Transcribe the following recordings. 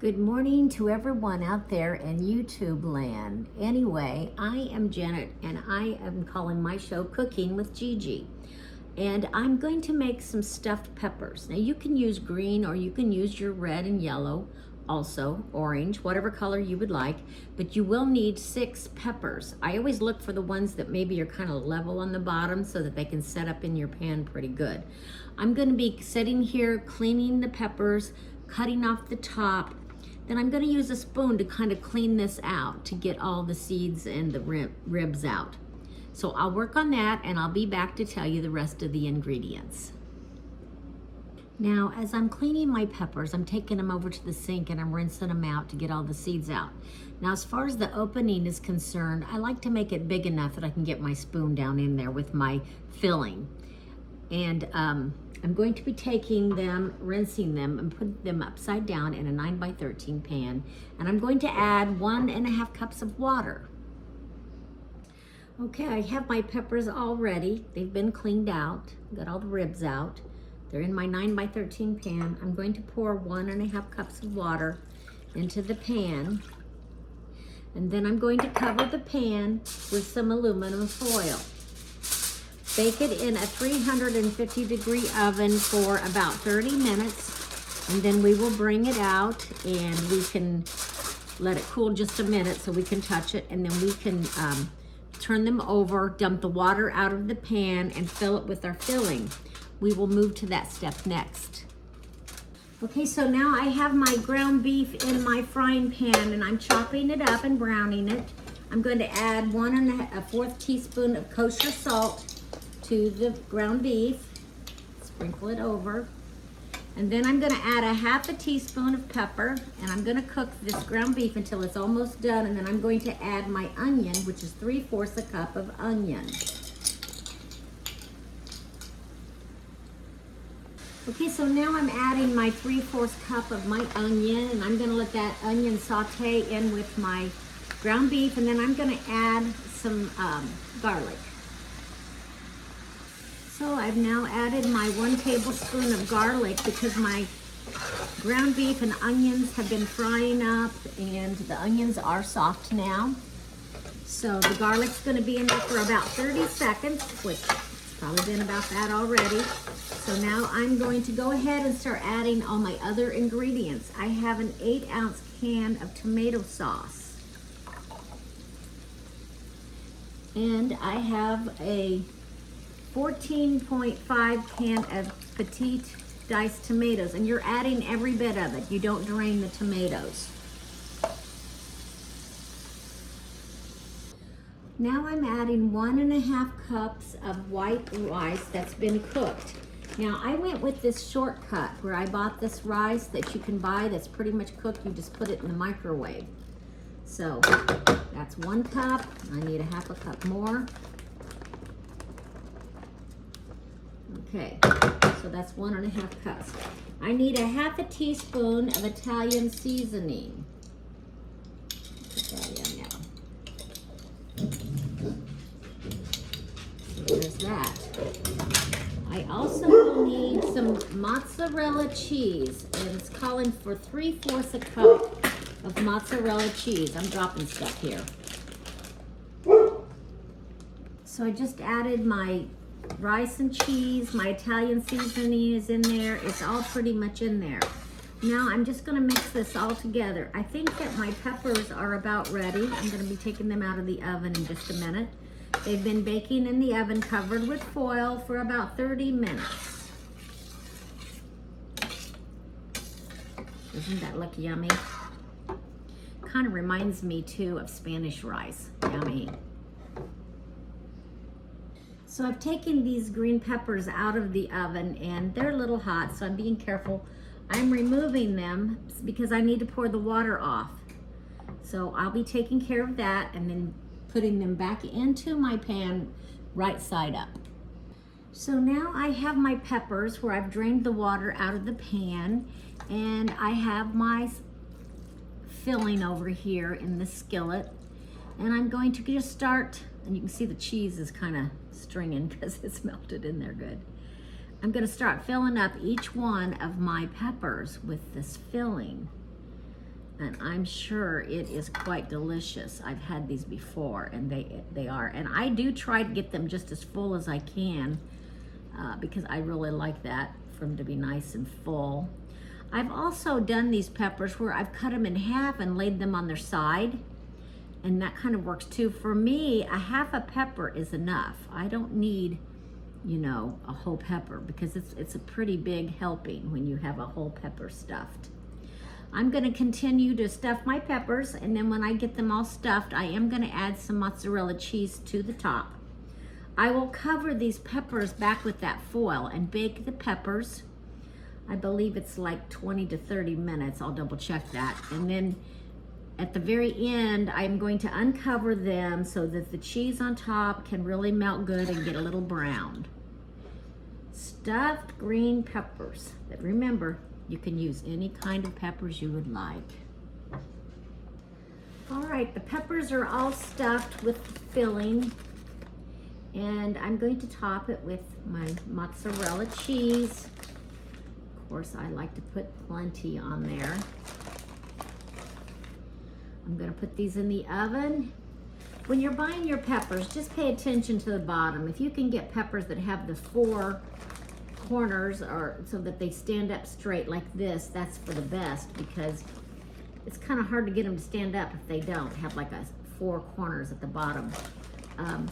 Good morning to everyone out there in YouTube land. Anyway, I am Janet and I am calling my show Cooking with Gigi. And I'm going to make some stuffed peppers. Now you can use green or you can use your red and yellow, also orange, whatever color you would like, but you will need 6 peppers. I always look for the ones that maybe are kind of level on the bottom so that they can set up in your pan pretty good. I'm going to be sitting here cleaning the peppers, cutting off the top. Then I'm going to use a spoon to kind of clean this out to get all the seeds and the ribs out. So I'll work on that and I'll be back to tell you the rest of the ingredients. Now, as I'm cleaning my peppers, I'm taking them over to the sink and I'm rinsing them out to get all the seeds out. Now, as far as the opening is concerned, I like to make it big enough that I can get my spoon down in there with my filling. And I'm going to be taking them, rinsing them, and putting them upside down in a 9x13 pan. And I'm going to add 1.5 cups of water. Okay, I have my peppers all ready. They've been cleaned out, got all the ribs out. They're in my 9x13 pan. I'm going to pour 1.5 cups of water into the pan. And then I'm going to cover the pan with some aluminum foil. Bake it in a 350-degree oven for about 30 minutes, and then we will bring it out and we can let it cool just a minute so we can touch it, and then we can turn them over, dump the water out of the pan, and fill it with our filling. We will move to that step next. Okay, so now I have my ground beef in my frying pan, and I'm chopping it up and browning it. I'm going to add 1¼ teaspoon of kosher salt to the ground beef, sprinkle it over, and then I'm going to add 1/2 teaspoon of pepper, and I'm going to cook this ground beef until it's almost done, and then I'm going to add my onion, which is 3/4 cup of onion. Okay, so now I'm adding my 3/4 cup of my onion, and I'm going to let that onion saute in with my ground beef, and then I'm going to add some garlic. So I've now added my 1 tablespoon of garlic because my ground beef and onions have been frying up and the onions are soft now. So the garlic's going to be in there for about 30 seconds, which it's probably been about that already. So now I'm going to go ahead and start adding all my other ingredients. I have an 8-ounce can of tomato sauce. And I have a 14.5 can of petite diced tomatoes, and you're adding every bit of it. You don't drain the tomatoes. Now I'm adding 1.5 cups of white rice that's been cooked. Now I went with this shortcut where I bought this rice that you can buy that's pretty much cooked. You just put it in the microwave. So that's 1 cup. I need 1/2 cup more. Okay, so that's 1.5 cups. I need 1/2 teaspoon of Italian seasoning. Put that in now. So there's that. I also will need some mozzarella cheese, and it's calling for 3/4 cup of mozzarella cheese. I'm dropping stuff here. So I just added my rice and cheese, my Italian seasoning is in there. It's all pretty much in there. Now I'm just going to mix this all together. I think that my peppers are about ready. I'm going to be taking them out of the oven in just a minute. They've been baking in the oven covered with foil for about 30 minutes. Doesn't that look yummy? Kind of reminds me too of Spanish rice. Yummy. So I've taken these green peppers out of the oven and they're a little hot, so I'm being careful. I'm removing them because I need to pour the water off. So I'll be taking care of that and then putting them back into my pan right side up. So now I have my peppers where I've drained the water out of the pan, and I have my filling over here in the skillet, and I'm going to just start, and you can see the cheese is kind of stringing because it's melted in there good. I'm going to start filling up each one of my peppers with this filling. and I'm sure it is quite delicious. I've had these before, and they are. And I do try to get them just as full as I can because I really like that, for them to be nice and full. I've also done these peppers where I've cut them in half and laid them on their side, and that kind of works too. For me, a half a pepper is enough. I don't need, you know, a whole pepper, because it's a pretty big helping when you have a whole pepper stuffed. I'm gonna continue to stuff my peppers, and then when I get them all stuffed, I am gonna add some mozzarella cheese to the top. I will cover these peppers back with that foil and bake the peppers. I believe it's like 20 to 30 minutes. I'll double check that. And then at the very end, I'm going to uncover them so that the cheese on top can really melt good and get a little browned. Stuffed green peppers. But remember, you can use any kind of peppers you would like. All right, the peppers are all stuffed with filling, and I'm going to top it with my mozzarella cheese. Of course, I like to put plenty on there. I'm gonna put these in the oven. When you're buying your peppers, just pay attention to the bottom. If you can get peppers that have the 4 corners, or so that they stand up straight like this, that's for the best, because it's kind of hard to get them to stand up if they don't have like 4 corners at the bottom.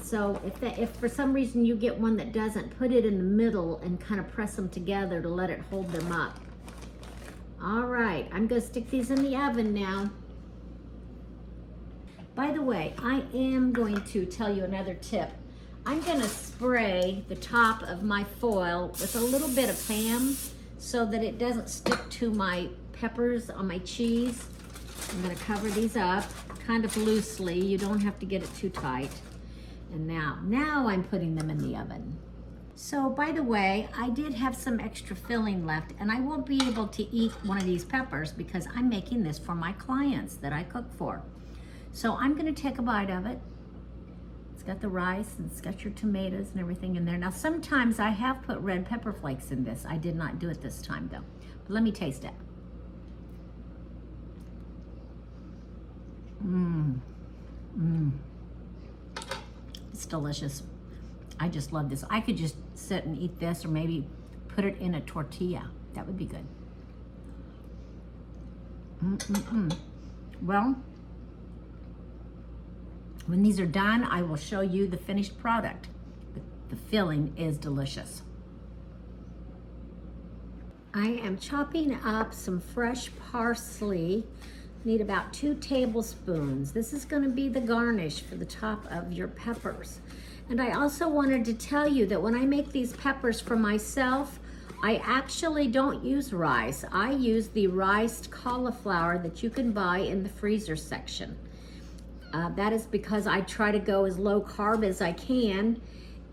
So if for some reason you get one that doesn't, put it in the middle and kind of press them together to let it hold them up. All right, I'm gonna stick these in the oven now. By the way, I am going to tell you another tip. I'm gonna spray the top of my foil with a little bit of Pam so that it doesn't stick to my peppers on my cheese. I'm gonna cover these up kind of loosely. You don't have to get it too tight. And now I'm putting them in the oven. So by the way, I did have some extra filling left, and I won't be able to eat one of these peppers because I'm making this for my clients that I cook for. So I'm gonna take a bite of it. It's got the rice and it's got your tomatoes and everything in there. Now sometimes I have put red pepper flakes in this. I did not do it this time though. But let me taste it. It's delicious. I just love this. I could just sit and eat this, or maybe put it in a tortilla. That would be good. Well, when these are done, I will show you the finished product. The filling is delicious. I am chopping up some fresh parsley. Need about 2 tablespoons. This is going to be the garnish for the top of your peppers. And I also wanted to tell you that when I make these peppers for myself, I actually don't use rice. I use the riced cauliflower that you can buy in the freezer section. That is because I try to go as low carb as I can,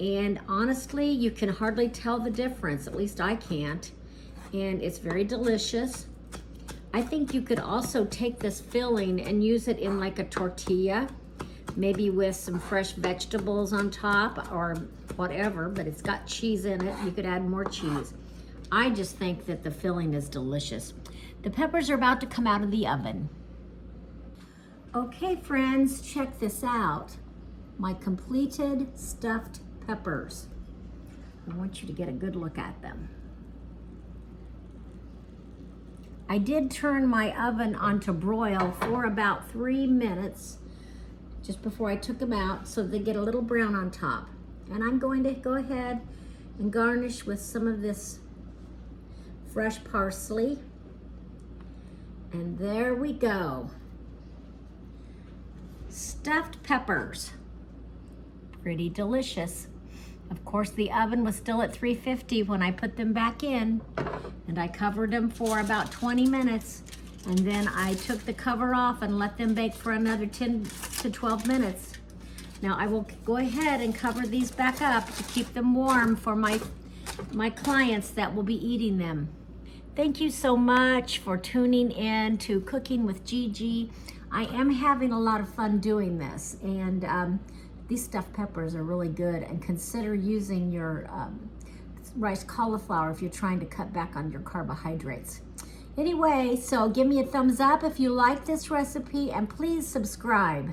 and honestly, you can hardly tell the difference. At least I can't, and it's very delicious. I think you could also take this filling and use it in like a tortilla, maybe with some fresh vegetables on top or whatever, but it's got cheese in it. You could add more cheese. I just think that the filling is delicious. The peppers are about to come out of the oven. Okay, friends, check this out. My completed stuffed peppers. I want you to get a good look at them. I did turn my oven on to broil for about 3 minutes just before I took them out so they get a little brown on top. And I'm going to go ahead and garnish with some of this fresh parsley. And there we go. Stuffed peppers. Pretty delicious. Of course, the oven was still at 350 when I put them back in, and I covered them for about 20 minutes, and then I took the cover off and let them bake for another 10 to 12 minutes. Now I will go ahead and cover these back up to keep them warm for my clients that will be eating them. Thank you so much for tuning in to Cooking with Gigi. I am having a lot of fun doing this, and these stuffed peppers are really good, and consider using your rice cauliflower if you're trying to cut back on your carbohydrates. Anyway, so give me a thumbs up if you like this recipe and please subscribe.